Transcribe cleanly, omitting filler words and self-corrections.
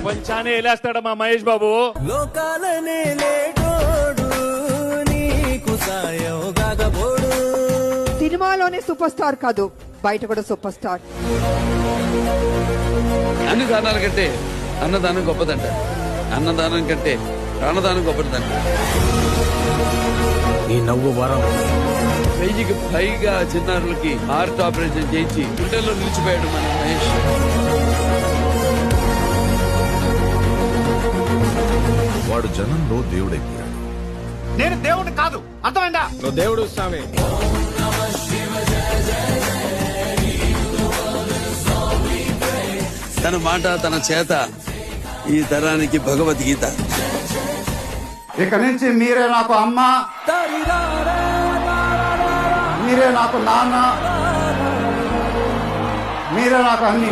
ప్రపంచాన్ని వెళ్ళేస్తాడు మా మహేష్ బాబు. లోకాలనే లేటోడు నీకు సాయోగాగబోడు. సినిమాలోనే సూపర్ స్టార్ కాదు, బయట కూడా సూపర్ స్టార్. అన్ని దానాల కంటే అన్నదానం గొప్పదంట, అన్నదానం కంటే ప్రాణదానం గొప్పదంట. ఈ నవ్వు వరం. 1000కి పైగా చిన్నారులకి హార్ట్ ఆపరేషన్ చేయించి గుండెల్లో నిలిచిపోయాడు మన మహేష్. వాడు జనంలో దేవుడైపోయాడు. నేను దేవుడిని కాదు, అర్థమైందా? నువ్వు దేవుడు స్వామి. తన మాట తన చేత ఈ తరానికి భగవద్గీత. ఇక నుంచి మీరే నాకు అమ్మ, మీరే నాకు నాన్న, మీరే నాకు అన్ని.